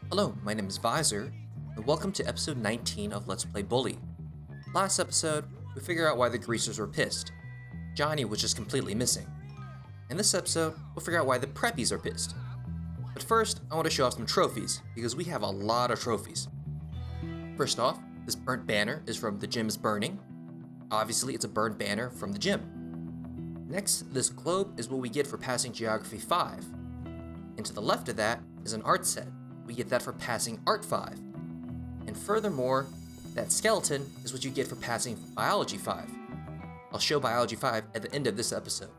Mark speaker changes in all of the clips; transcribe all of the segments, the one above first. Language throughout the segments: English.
Speaker 1: Hello, my name is Visor, and welcome to episode 19 of Let's Play Bully. Last episode, we figured out why the greasers were pissed. Johnny was just completely missing. In this episode, we'll figure out why the preppies are pissed. But first, I want to show off some trophies, because we have a lot of trophies. First off, this burnt banner is from The Gym is Burning. Obviously, it's a burnt banner from the gym. Next, this globe is what we get for passing Geography 5. And to the left of that is an art set. We get that for passing Art 5. And furthermore, that skeleton is what you get for passing Biology 5. I'll show Biology 5 at the end of this episode.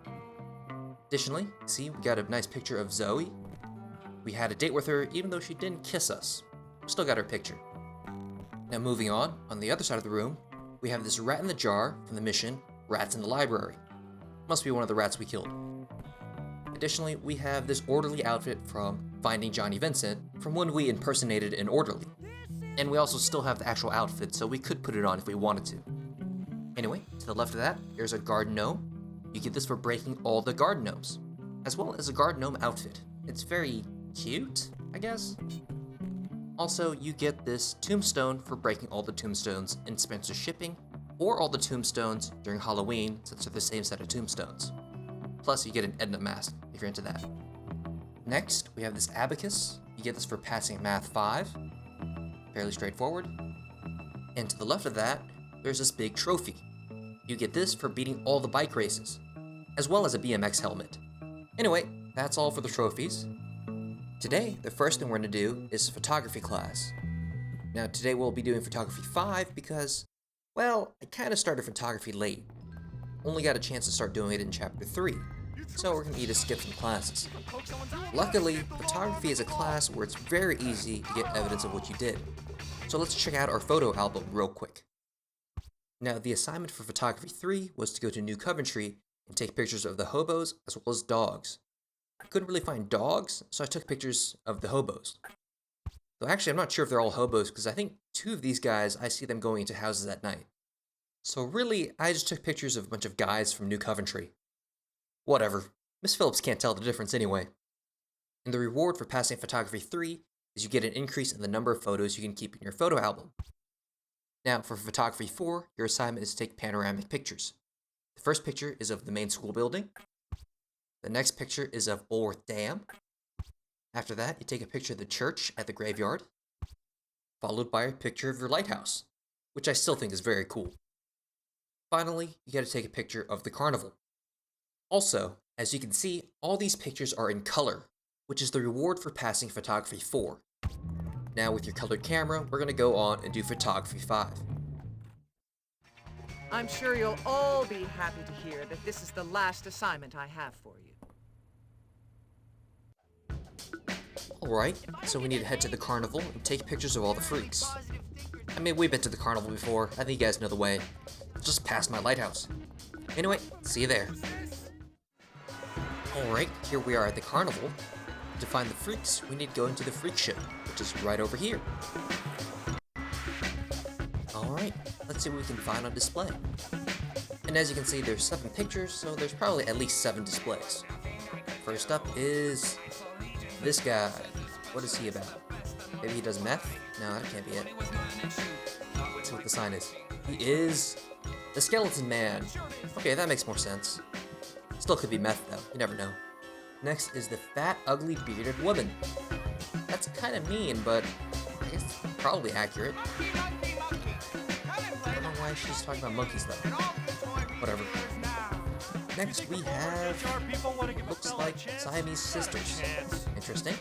Speaker 1: Additionally, see, we got a nice picture of Zoe. We had a date with her even though she didn't kiss us. We still got her picture. Now moving on the other side of the room, we have this rat in the jar from the mission, Rats in the Library. Must be one of the rats we killed. Additionally, we have this orderly outfit from Finding Johnny Vincent from when we impersonated an orderly. And we also still have the actual outfit, so we could put it on if we wanted to. Anyway, to the left of that, here's a garden gnome. You get this for breaking all the garden gnomes, as well as a garden gnome outfit. It's very cute, I guess. Also, you get this tombstone for breaking all the tombstones in Spencer's Shipping, or all the tombstones during Halloween, since they're the same set of tombstones. Plus, you get an Edna mask, if you're into that. Next, we have this abacus. You get this for passing Math 5. Fairly straightforward. And to the left of that, there's this big trophy. You get this for beating all the bike races, as well as a BMX helmet. Anyway, that's all for the trophies. Today, the first thing we're going to do is photography class. Now, today we'll be doing photography 5 because, well, I kind of started photography late. Only got a chance to start doing it in chapter 3. So we're going to need to skip some classes. Luckily, photography is a class where it's very easy to get evidence of what you did. So let's check out our photo album real quick. Now, the assignment for photography 3 was to go to New Coventry and take pictures of the hobos as well as dogs. I couldn't really find dogs, so I took pictures of the hobos. Though actually, I'm not sure if they're all hobos because I think 2 of these guys, I see them going into houses at night. So really, I just took pictures of a bunch of guys from New Coventry. Whatever, Miss Phillips can't tell the difference anyway. And the reward for passing photography 3 is you get an increase in the number of photos you can keep in your photo album. Now, for photography 4, your assignment is to take panoramic pictures. The first picture is of the main school building. The next picture is of Bullworth Dam. After that, you take a picture of the church at the graveyard, followed by a picture of your lighthouse, which I still think is very cool. Finally, you gotta take a picture of the carnival. Also, as you can see, all these pictures are in color, which is the reward for passing photography 4. Now with your colored camera, we're gonna go on and do photography 5.
Speaker 2: I'm sure you'll all be happy to hear that this is the last assignment I have for you.
Speaker 1: Alright, so we need to head to the carnival and take pictures of all the freaks. I mean, we've been to the carnival before, I think you guys know the way. Just past my lighthouse. Anyway, see you there. Alright, here we are at the carnival. To find the freaks, we need to go into the freak show, which is right over here. Alright, let's see what we can find on display. And as you can see, there's 7 pictures, so there's probably at least 7 displays. First up is this guy. What is he about? Maybe he does meth? No, that can't be it. Let's see what the sign is. He is the Skeleton Man. Okay, that makes more sense. Still could be meth though, you never know. Next is the fat, ugly, bearded woman. That's kind of mean, but I guess it's probably accurate. I don't know why she's talking about monkeys though. Whatever. Next we have, looks like Siamese sisters. Interesting.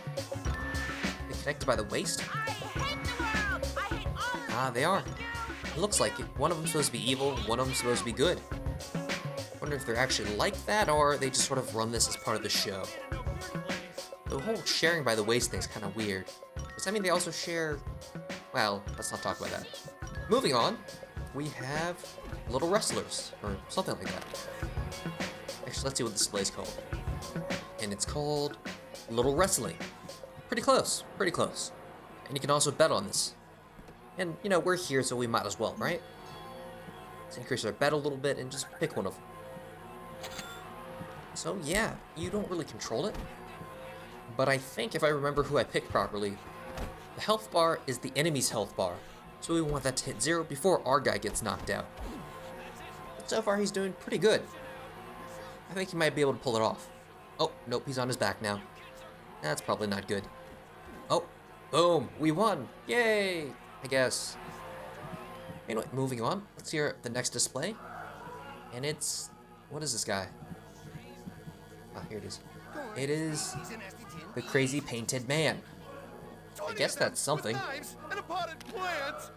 Speaker 1: They're connected by the waist. Ah, they are. It looks like it. One of them's supposed to be evil, one of them's supposed to be good. Wonder if they're actually like that, or they just sort of run this as part of the show. The whole sharing by the waist thing's kind of weird. Does that mean they also share... Well, let's not talk about that. Moving on, we have little wrestlers, or something like that. Actually, let's see what the display's called. And it's called Little Wrestling. Pretty close, pretty close. And you can also bet on this. And, you know, we're here, so we might as well, right? Let's increase our bet a little bit and just pick one of them. So yeah, you don't really control it. But I think if I remember who I picked properly, The health bar is the enemy's health bar, so we want that to hit 0 before our guy gets knocked out. But so far he's doing pretty good. I think he might be able to pull it off. Oh, nope, he's on his back now. That's probably not good. Oh, boom, we won, yay, I guess. Anyway, moving on, let's hear the next display. And it's, what is this guy? Ah, here it is. It is the crazy painted man. I guess that's something.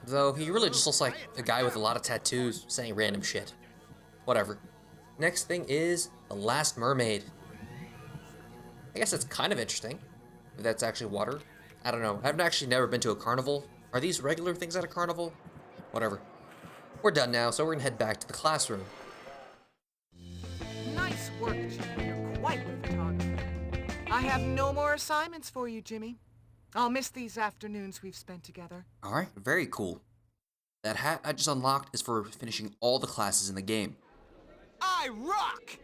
Speaker 1: Though he really just looks like a guy with a lot of tattoos saying random shit. Whatever. Next thing is the Last Mermaid. I guess that's kind of interesting. If that's actually water. I don't know. I've actually never been to a carnival. Are these regular things at a carnival? Whatever. We're done now, so we're gonna head back to the classroom.
Speaker 2: Nice work, Jimmy. You're quite the photographer. I have no more assignments for you, Jimmy. I'll miss these afternoons we've spent together.
Speaker 1: Alright, very cool. That hat I just unlocked is for finishing all the classes in the game.
Speaker 3: I rock!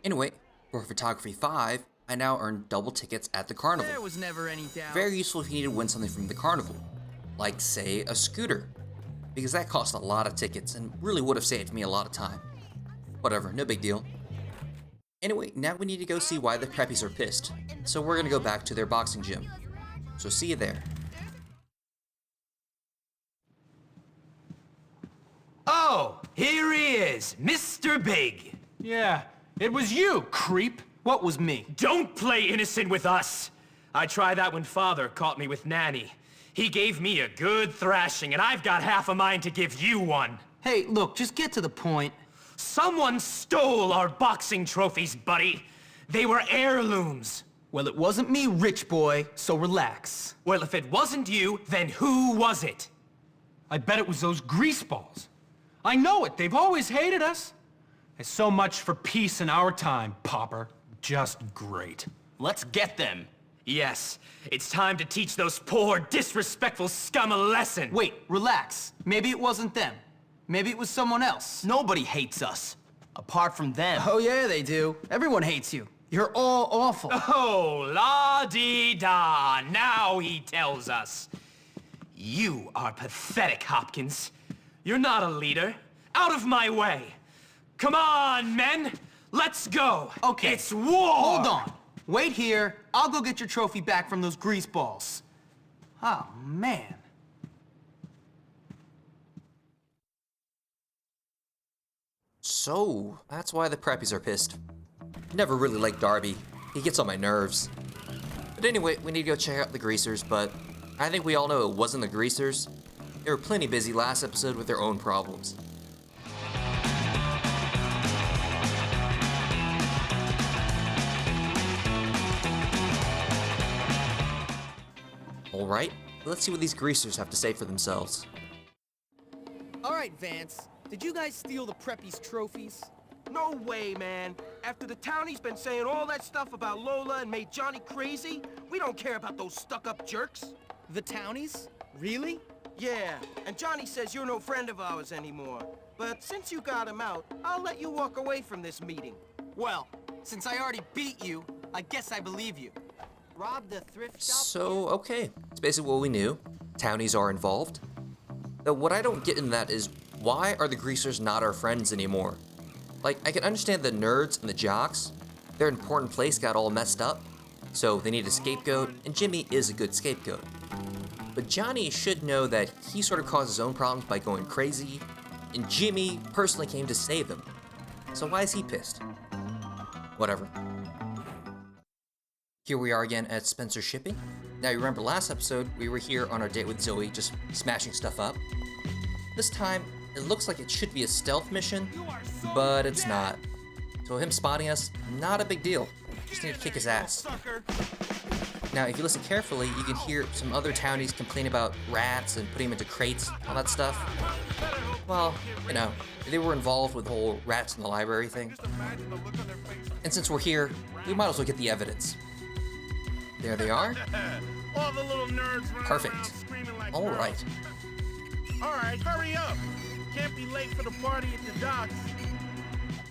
Speaker 1: Anyway, for Photography 5, I now earn double tickets at the carnival.
Speaker 3: There was never any doubt.
Speaker 1: Very useful if you need to win something from the carnival. Like, say, a scooter. Because that cost a lot of tickets and really would have saved me a lot of time. Whatever, no big deal. Anyway, now we need to go see why the preppies are pissed. So we're gonna go back to their boxing gym. So see you there.
Speaker 4: Oh, here he is, Mr. Big.
Speaker 5: Yeah, it was you, creep.
Speaker 3: What was me?
Speaker 4: Don't play innocent with us. I tried that when Father caught me with Nanny. He gave me a good thrashing, and I've got half a mind to give you one.
Speaker 3: Hey, look, just get to the point.
Speaker 4: Someone stole our boxing trophies, buddy. They were heirlooms.
Speaker 3: Well, it wasn't me, rich boy, so relax.
Speaker 4: Well, if it wasn't you, then who was it?
Speaker 5: I bet it was those greaseballs. I know it, they've always hated us. There's so much for peace in our time, Popper. Just great.
Speaker 3: Let's get them.
Speaker 4: Yes, it's time to teach those poor, disrespectful scum a lesson.
Speaker 3: Wait, relax. Maybe it wasn't them. Maybe it was someone else. Nobody hates us. Apart from them. Oh yeah, they do. Everyone hates you. You're all awful.
Speaker 4: Oh, la-dee-da, now he tells us. You are pathetic, Hopkins. You're not a leader. Out of my way. Come on, men. Let's go.
Speaker 3: Okay.
Speaker 4: It's war.
Speaker 3: Hold on. Wait here. I'll go get your trophy back from those greaseballs. Oh, man.
Speaker 1: So, that's why the preppies are pissed. Never really liked Darby. He gets on my nerves. But anyway, we need to go check out the greasers, but I think we all know it wasn't the greasers. They were plenty busy last episode with their own problems. Alright, let's see what these greasers have to say for themselves.
Speaker 6: All right, Vance. Did you guys steal the preppies' trophies?
Speaker 7: No way, man. After the townie's been saying all that stuff about Lola and made Johnny crazy, we don't care about those stuck-up jerks.
Speaker 6: The townies? Really?
Speaker 7: Yeah, and Johnny says you're no friend of ours anymore. But since you got him out, I'll let you walk away from this meeting.
Speaker 6: Well, since I already beat you, I guess I believe you. Rob the thrift shop?
Speaker 1: So, okay. It's basically what we knew. Townies are involved. Though what I don't get in that is, why are the greasers not our friends anymore? Like, I can understand the nerds and the jocks. Their important place got all messed up, so they need a scapegoat, and Jimmy is a good scapegoat. But Johnny should know that he sort of caused his own problems by going crazy, and Jimmy personally came to save him. So why is he pissed? Whatever. Here we are again at Spencer Shipping. Now you remember last episode, we were here on our date with Zoe, just smashing stuff up. This time, it looks like it should be a stealth mission, but it's not. So him spotting us, not a big deal. Just need to kick his ass. Now, if you listen carefully, you can hear some other townies complain about rats and putting them into crates, all that stuff. Well, you know, they were involved with the whole rats in the library thing. And since we're here, we might as well get the evidence. There they are.
Speaker 8: All the little nerds running
Speaker 1: Perfect.
Speaker 8: around screaming like
Speaker 1: All
Speaker 8: girls.
Speaker 1: right.
Speaker 8: All right, hurry up. Can't be late for the party at the docks.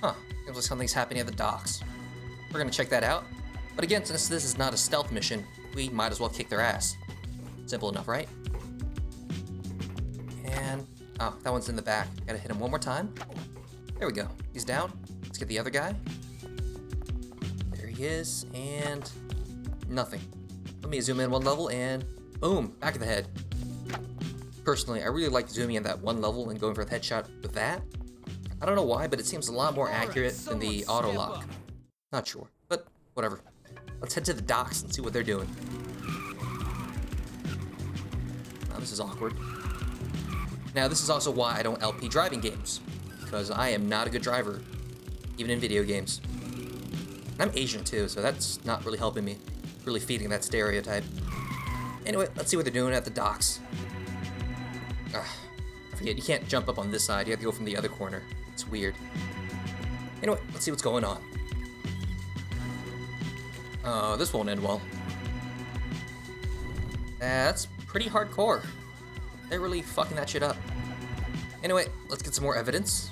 Speaker 1: Huh, seems like something's happening at the docks. We're gonna check that out. But again, since this is not a stealth mission, we might as well kick their ass. Simple enough, right? And, oh, that one's in the back. Gotta hit him one more time. There we go. He's down. Let's get the other guy. There he is, and nothing. Let me zoom in one level, and boom, back of the head. Personally, I really like zooming in that one level and going for a headshot with that. I don't know why, but it seems a lot more accurate than the auto lock. Not sure, but whatever. Let's head to the docks and see what they're doing. Now, this is awkward. Now, this is also why I don't LP driving games, because I am not a good driver, even in video games. And I'm Asian too, so that's not really helping me, really feeding that stereotype. Anyway, let's see what they're doing at the docks. I forget, you can't jump up on this side, you have to go from the other corner. It's weird. Anyway, let's see what's going on. This won't end well. That's pretty hardcore. They're really fucking that shit up. Anyway, let's get some more evidence.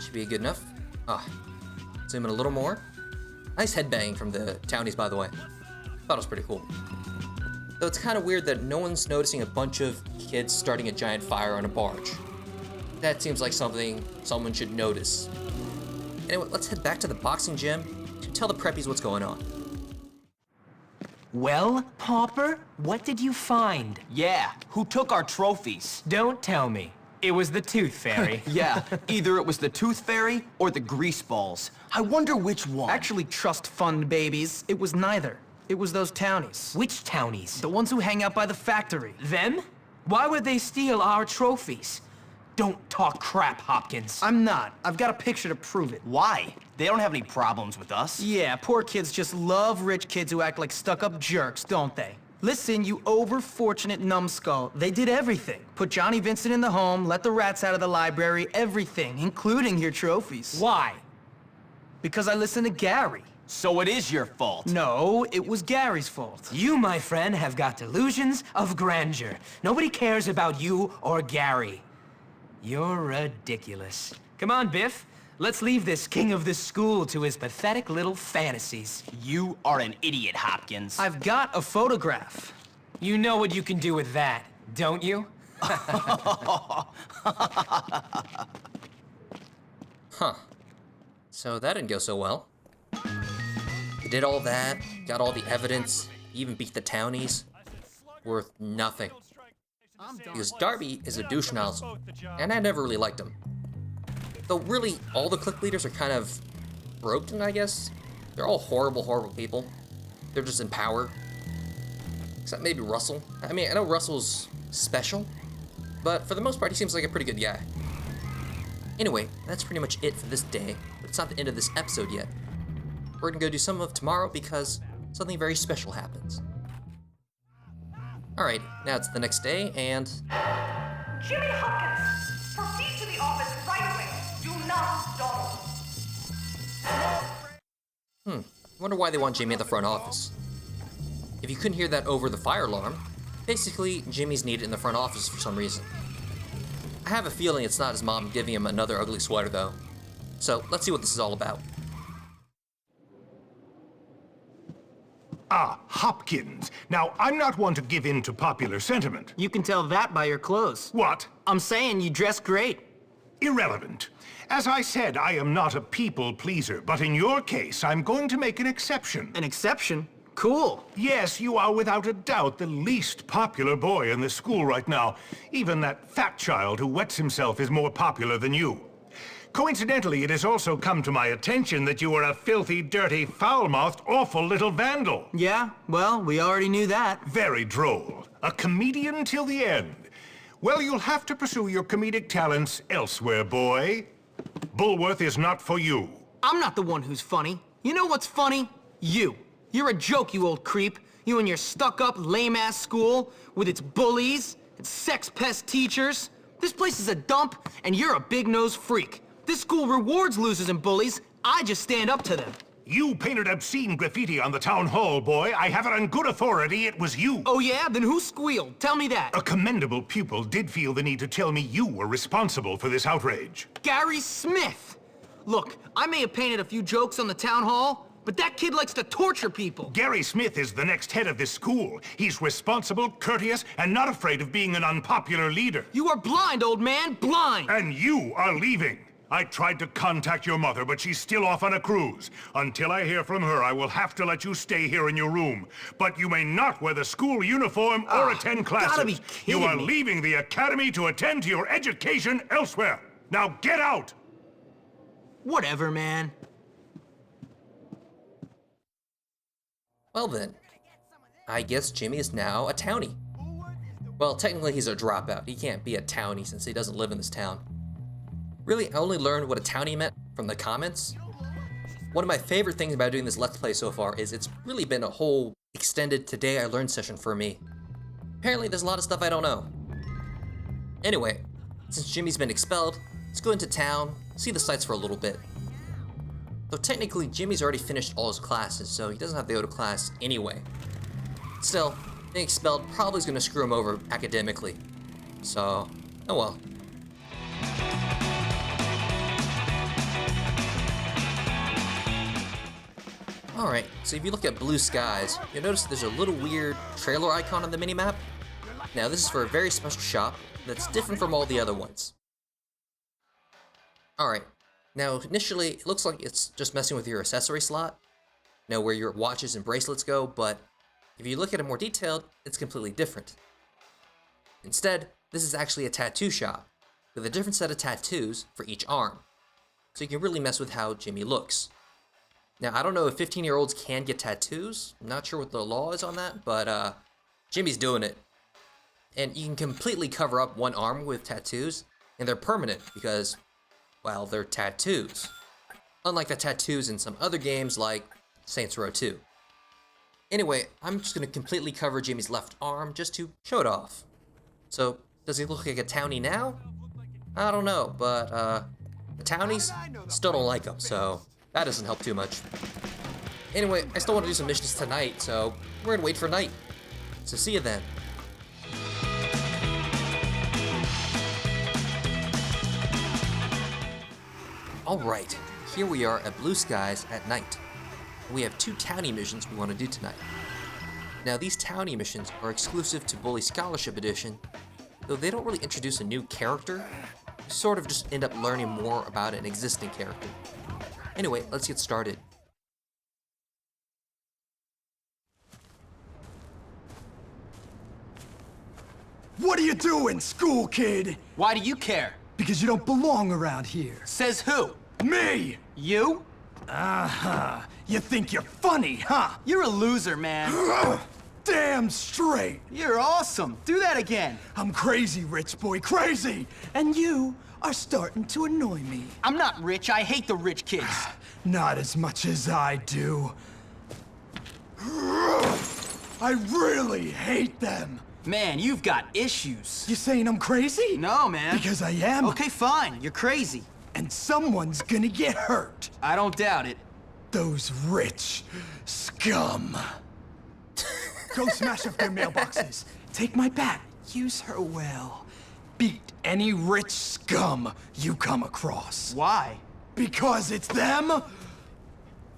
Speaker 1: Should be good enough. Zoom in a little more. Nice headbang from the townies, by the way. Thought it was pretty cool. Though it's kind of weird that no one's noticing a bunch of kids starting a giant fire on a barge. That seems like something someone should notice. Anyway, let's head back to the boxing gym to tell the preppies what's going on.
Speaker 4: Well, Hopper, what did you find?
Speaker 3: Yeah, who took our trophies?
Speaker 4: Don't tell me. It was the Tooth Fairy.
Speaker 3: Yeah, either it was the Tooth Fairy or the Greaseballs. I wonder which one.
Speaker 6: Actually, trust fund babies. It was neither. It was those townies.
Speaker 4: Which townies?
Speaker 6: The ones who hang out by the factory.
Speaker 4: Them? Why would they steal our trophies? Don't talk crap, Hopkins.
Speaker 6: I'm not. I've got a picture to prove it.
Speaker 3: Why? They don't have any problems with us.
Speaker 6: Yeah, poor kids just love rich kids who act like stuck-up jerks, don't they? Listen, you over-fortunate numbskull. They did everything. Put Johnny Vincent in the home, let the rats out of the library, everything, including your trophies.
Speaker 4: Why?
Speaker 6: Because I listened to Gary.
Speaker 3: So it is your fault.
Speaker 6: No, it was Gary's fault.
Speaker 4: You, my friend, have got delusions of grandeur. Nobody cares about you or Gary. You're ridiculous. Come on, Biff. Let's leave this king of the school to his pathetic little fantasies.
Speaker 3: You are an idiot, Hopkins.
Speaker 6: I've got a photograph.
Speaker 4: You know what you can do with that, don't you?
Speaker 1: Huh. So that didn't go so well. They did all that, got all the evidence, even beat the townies. Worth nothing. Because Darby is a douche nozzle, and I never really liked him. Though really, all the clique leaders are kind of broken, I guess. They're all horrible, horrible people. They're just in power. Except maybe Russell. I mean, I know Russell's special, but for the most part, he seems like a pretty good guy. Anyway, that's pretty much it for this day, but it's not the end of this episode yet. We're gonna go do some of tomorrow because something very special happens. Alright, now it's the next day, and...
Speaker 9: Jimmy Hopkins, proceed to the office right away. Do not dawdle.
Speaker 1: Wonder why they want Jimmy at the front office. If you couldn't hear that over the fire alarm, basically, Jimmy's needed in the front office for some reason. I have a feeling it's not his mom giving him another ugly sweater, though. So, let's see what this is all about.
Speaker 10: Ah, Hopkins. Now, I'm not one to give in to popular sentiment.
Speaker 6: You can tell that by your clothes.
Speaker 10: What?
Speaker 6: I'm saying you dress great.
Speaker 10: Irrelevant. As I said, I am not a people pleaser, but in your case, I'm going to make an exception.
Speaker 6: An exception? Cool.
Speaker 10: Yes, you are without a doubt the least popular boy in the school right now. Even that fat child who wets himself is more popular than you. Coincidentally, it has also come to my attention that you are a filthy, dirty, foul-mouthed, awful little vandal.
Speaker 6: Yeah, well, we already knew that.
Speaker 10: Very droll. A comedian till the end. Well, you'll have to pursue your comedic talents elsewhere, boy. Bullworth is not for you.
Speaker 6: I'm not the one who's funny. You know what's funny? You. You're a joke, you old creep. You and your stuck-up, lame-ass school, with its bullies, its sex-pest teachers. This place is a dump, and you're a big-nosed freak. This school rewards losers and bullies. I just stand up to them.
Speaker 10: You painted obscene graffiti on the town hall, boy. I have it on good authority it was you.
Speaker 6: Oh yeah? Then who squealed? Tell me that.
Speaker 10: A commendable pupil did feel the need to tell me you were responsible for this outrage.
Speaker 6: Gary Smith! Look, I may have painted a few jokes on the town hall, but that kid likes to torture people.
Speaker 10: Gary Smith is the next head of this school. He's responsible, courteous, and not afraid of being an unpopular leader.
Speaker 6: You are blind, old man, blind.
Speaker 10: And you are leaving. I tried to contact your mother, but she's still off on a cruise. Until I hear from her, I will have to let you stay here in your room. But you may not wear the school uniform or attend classes.
Speaker 6: Gotta be kidding
Speaker 10: You are
Speaker 6: me.
Speaker 10: leaving the academy to attend to your education elsewhere. Now get out!
Speaker 6: Whatever, man.
Speaker 1: Well then, I guess Jimmy is now a townie. Well, technically he's a dropout. He can't be a townie since he doesn't live in this town. Really, I only learned what a townie meant from the comments. One of my favorite things about doing this Let's Play so far is it's really been a whole extended Today I Learned session for me. Apparently there's a lot of stuff I don't know. Anyway, since Jimmy's been expelled, let's go into town, see the sights for a little bit. Though technically Jimmy's already finished all his classes, so he doesn't have to go to class anyway. Still, being expelled probably is going to screw him over academically. So, oh well. Alright, so if you look at blue skies, you'll notice there's a little weird trailer icon on the minimap. Now this is for a very special shop that's different from all the other ones. Alright, now initially it looks like it's just messing with your accessory slot, where your watches and bracelets go, but if you look at it more detailed, it's completely different. Instead, this is actually a tattoo shop, with a different set of tattoos for each arm, so you can really mess with how Jimmy looks. Now, I don't know if 15-year-olds can get tattoos. I'm not sure what the law is on that, but Jimmy's doing it. And you can completely cover up one arm with tattoos, and they're permanent because, well, they're tattoos. Unlike the tattoos in some other games like Saints Row 2. Anyway, I'm just going to completely cover Jimmy's left arm just to show it off. So, does he look like a townie now? I don't know, but the townies still don't like him, so that doesn't help too much. Anyway, I still want to do some missions tonight, so we're gonna wait for night. So see you then. Alright, here we are at Blue Skies at night. We have 2 townie missions we want to do tonight. Now these townie missions are exclusive to Bully Scholarship Edition, though they don't really introduce a new character. You sort of just end up learning more about an existing character. Anyway, let's get started.
Speaker 11: What are you doing, school kid?
Speaker 6: Why do you care?
Speaker 11: Because you don't belong around here.
Speaker 6: Says who?
Speaker 11: Me!
Speaker 6: You?
Speaker 11: Uh-huh. You think you're funny, huh?
Speaker 6: You're a loser, man.
Speaker 11: Damn straight!
Speaker 6: You're awesome. Do that again.
Speaker 11: I'm crazy, rich boy, crazy! And you are starting to annoy me.
Speaker 6: I'm not rich. I hate the rich kids.
Speaker 11: Not as much as I do. I really hate them.
Speaker 6: Man, you've got issues.
Speaker 11: You saying I'm crazy?
Speaker 6: No, man.
Speaker 11: Because I am.
Speaker 6: Okay, fine. You're crazy.
Speaker 11: And someone's gonna get hurt.
Speaker 6: I don't doubt it.
Speaker 11: Those rich scum. Go smash up their mailboxes. Take my bat. Use her well. Beat any rich scum you come across.
Speaker 6: Why?
Speaker 11: Because it's them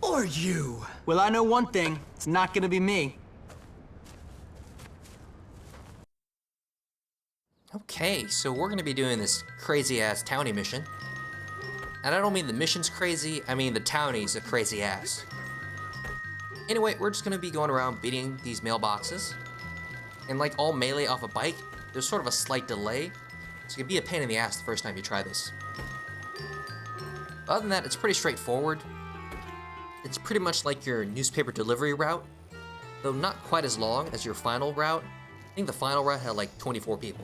Speaker 11: or you.
Speaker 6: Well, I know one thing. It's not gonna be me.
Speaker 1: Okay, so we're gonna be doing this crazy-ass townie mission. And I don't mean the mission's crazy, I mean the townie's a crazy ass. Anyway, we're just gonna be going around beating these mailboxes. And like all melee off a bike, there's sort of a slight delay, so it can be a pain in the ass the first time you try this. Other than that, it's pretty straightforward. It's pretty much like your newspaper delivery route, though not quite as long as your final route. I think the final route had like 24 people.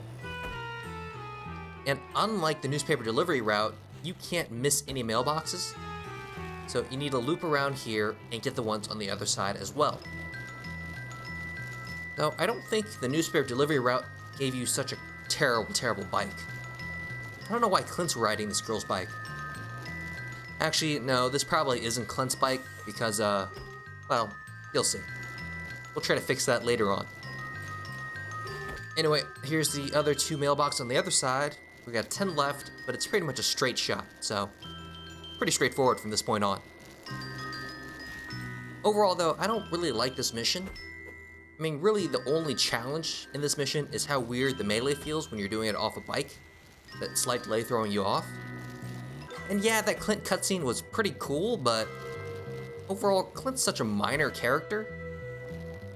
Speaker 1: And unlike the newspaper delivery route, you can't miss any mailboxes. So you need to loop around here and get the ones on the other side as well. Though I don't think the newspaper delivery route gave you such a terrible, terrible bike. I don't know why Clint's riding this girl's bike. Actually, no, this probably isn't Clint's bike because, well, you'll see. We'll try to fix that later on. Anyway, here's the other 2 mailboxes on the other side. We got 10 left, but it's pretty much a straight shot, so pretty straightforward from this point on. Overall though, I don't really like this mission. I mean, really the only challenge in this mission is how weird the melee feels when you're doing it off a bike. That slight delay throwing you off. And yeah, that Clint cutscene was pretty cool, but overall, Clint's such a minor character.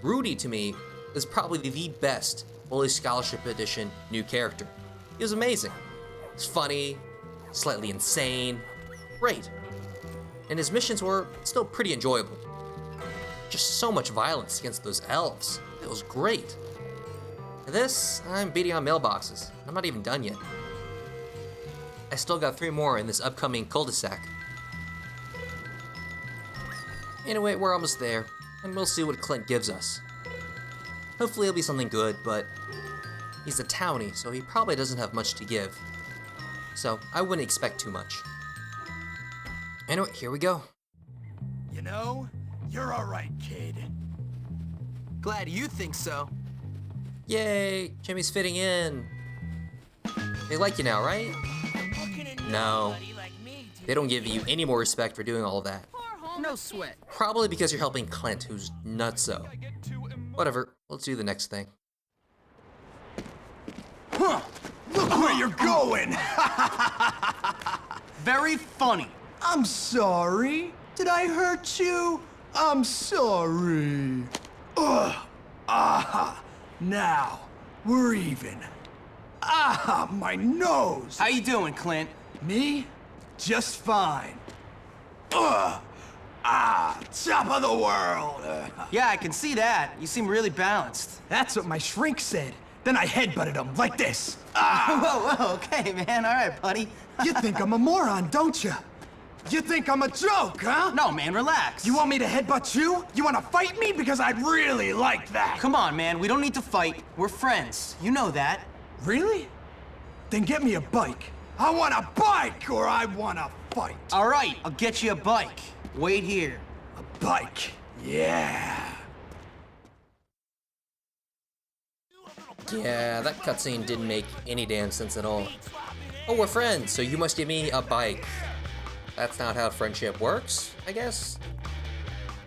Speaker 1: Rudy, to me, is probably the best Bully Scholarship Edition new character. He was amazing. He's funny, slightly insane, great. And his missions were still pretty enjoyable. Just so much violence against those elves. It was great. And this, I'm beating on mailboxes. I'm not even done yet. I still got 3 more in this upcoming cul-de-sac. Anyway, we're almost there, and we'll see what Clint gives us. Hopefully it'll be something good, but he's a townie, so he probably doesn't have much to give. So I wouldn't expect too much. Anyway, here we go.
Speaker 11: You know, you're all right, kid.
Speaker 3: Glad you think so.
Speaker 1: Yay, Jimmy's fitting in. They like you now, right? No. They don't give you any more respect for doing all of that.
Speaker 6: No sweat.
Speaker 1: Probably because you're helping Clint, who's nutso. Whatever, let's do the next thing.
Speaker 11: Huh! Look where you're going!
Speaker 3: Very funny.
Speaker 11: I'm sorry. Did I hurt you? I'm sorry. Ugh. Aha. Now, we're even. Ah, my nose!
Speaker 3: How you doing, Clint?
Speaker 11: Me? Just fine. Ugh. Ah, top of the world!
Speaker 3: Yeah, I can see that. You seem really balanced.
Speaker 11: That's what my shrink said. Then I headbutted him like this. Ah!
Speaker 3: Whoa, okay, man. All right, buddy.
Speaker 11: You think I'm a moron, don't you? You think I'm a joke, huh?
Speaker 3: No, man, relax.
Speaker 11: You want me to headbutt you? You want to fight me? Because I'd really like that.
Speaker 3: Come on, man. We don't need to fight. We're friends. You know that.
Speaker 11: Really? Then get me a bike. I want a bike or I want to fight.
Speaker 3: All right, I'll get you a bike. Wait here.
Speaker 11: A bike. Yeah.
Speaker 1: Yeah, that cutscene didn't make any damn sense at all. Oh, we're friends, so you must give me a bike. That's not how friendship works, I guess.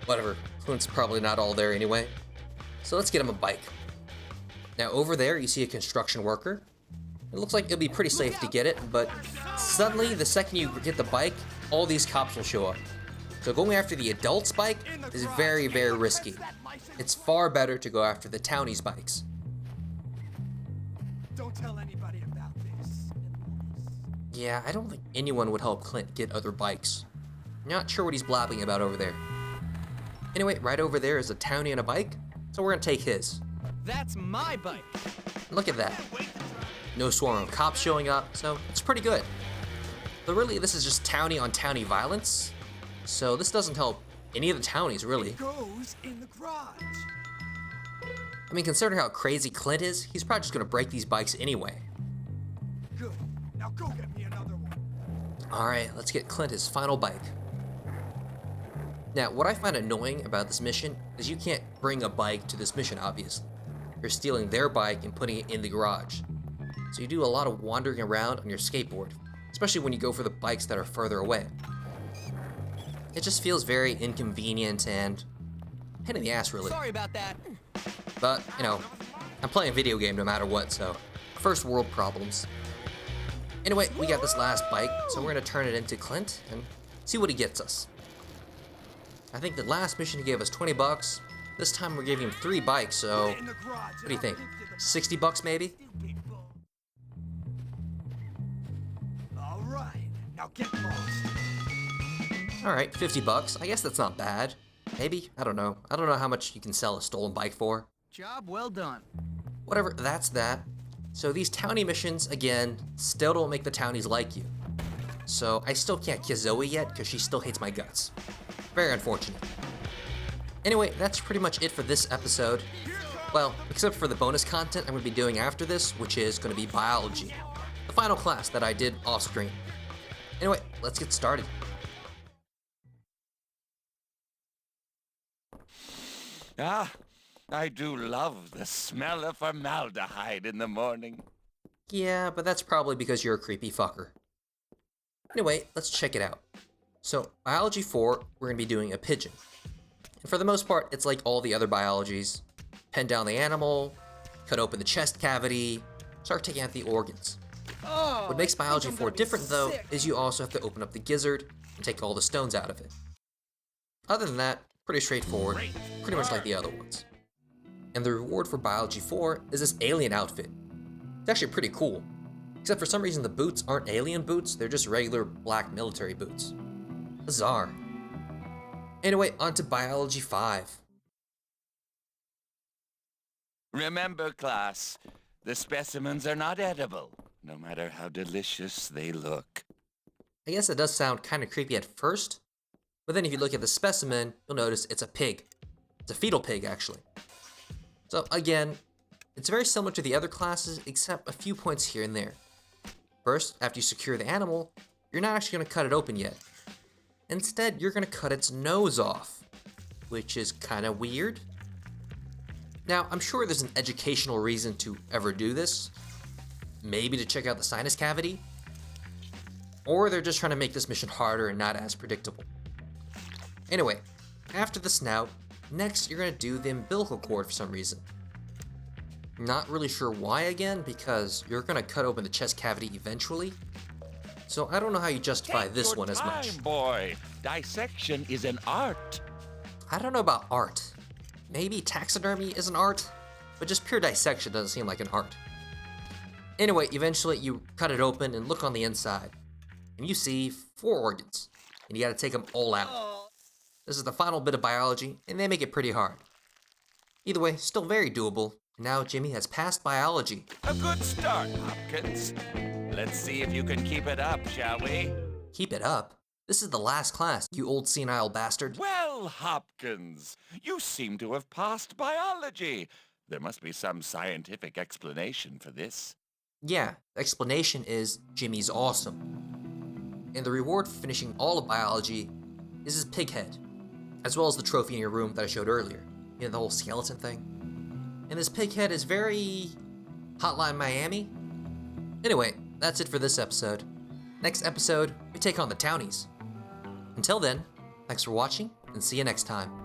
Speaker 1: Whatever, Clint's probably not all there anyway. So let's get him a bike. Now over there, you see a construction worker. It looks like it'll be pretty safe to get it, but suddenly, the second you get the bike, all these cops will show up. So going after the adult's bike is very, very risky. It's far better to go after the townie's bikes.
Speaker 11: Don't tell anybody about this.
Speaker 1: Yeah, I don't think anyone would help Clint get other bikes. Not sure what he's blabbing about over there. Anyway, right over there is a townie and a bike, so we're gonna take his.
Speaker 6: That's my bike.
Speaker 1: Look at that. No swarm of cops showing up, so it's pretty good. But really, this is just townie on townie violence, so this doesn't help any of the townies, really.
Speaker 11: Goes in the garage.
Speaker 1: I mean, considering how crazy Clint is, he's probably just gonna break these bikes anyway.
Speaker 11: Good. Now go get me another one.
Speaker 1: Alright, let's get Clint his final bike. Now, what I find annoying about this mission is you can't bring a bike to this mission, obviously. You're stealing their bike and putting it in the garage. So you do a lot of wandering around on your skateboard, especially when you go for the bikes that are further away. It just feels very inconvenient and pain in the ass, really.
Speaker 6: Sorry about that.
Speaker 1: But, you know, I'm playing a video game no matter what, so first world problems. Anyway, we got this last bike, so we're gonna turn it into Clint and see what he gets us. I think the last mission he gave us 20 bucks. This time we're giving him 3 bikes, so what do you think? 60 bucks maybe?
Speaker 11: All right, now get lost.
Speaker 1: All right, 50 bucks. I guess that's not bad. Maybe, I don't know. I don't know how much you can sell a stolen bike for.
Speaker 6: Job well done.
Speaker 1: Whatever, that's that. So these townie missions, again, still don't make the townies like you. So I still can't kiss Zoe yet because she still hates my guts. Very unfortunate. Anyway, that's pretty much it for this episode. Well, except for the bonus content I'm going to be doing after this, which is going to be biology. The final class that I did off screen. Anyway, let's get started.
Speaker 12: Ah, I do love the smell of formaldehyde in the morning.
Speaker 1: Yeah, but that's probably because you're a creepy fucker. Anyway, let's check it out. So, Biology 4, we're going to be doing a pigeon. And for the most part, it's like all the other biologies. Pen down the animal, cut open the chest cavity, start taking out the organs. What makes Biology 4 different, though, is you also have to open up the gizzard and take all the stones out of it. Other than that, pretty straightforward, pretty much like the other ones. And the reward for Biology 4 is this alien outfit. It's actually pretty cool. Except for some reason the boots aren't alien boots, they're just regular black military boots. Bizarre. Anyway, on to Biology 5.
Speaker 12: Remember, class, the specimens are not edible, no matter how delicious they look.
Speaker 1: I guess it does sound kind of creepy at first, but then if you look at the specimen, you'll notice it's a pig. It's a fetal pig, actually. So again, it's very similar to the other classes, except a few points here and there. First, after you secure the animal, you're not actually going to cut it open yet. Instead, you're going to cut its nose off, which is kind of weird. Now, I'm sure there's an educational reason to ever do this. Maybe to check out the sinus cavity. Or they're just trying to make this mission harder and not as predictable. Anyway, after the snout, next you're going to do the umbilical cord for some reason. Not really sure why again, because you're going to cut open the chest cavity eventually. So I don't know how you justify this one as much.
Speaker 12: Boy, dissection is an art.
Speaker 1: I don't know about art. Maybe taxidermy is an art, but just pure dissection doesn't seem like an art. Anyway, eventually you cut it open and look on the inside, and you see 4 organs, and you gotta take them all out. This is the final bit of biology, and they make it pretty hard. Either way, still very doable. Now Jimmy has passed biology.
Speaker 12: A good start, Hopkins. Let's see if you can keep it up, shall we?
Speaker 1: Keep it up? This is the last class, you old senile bastard.
Speaker 12: Well, Hopkins, you seem to have passed biology. There must be some scientific explanation for this.
Speaker 1: Yeah, the explanation is Jimmy's awesome. And the reward for finishing all of biology is his pig head, as well as the trophy in your room that I showed earlier. You know, the whole skeleton thing. And this pig head is very Hotline Miami. Anyway, that's it for this episode. Next episode, we take on the townies. Until then, thanks for watching, and see you next time.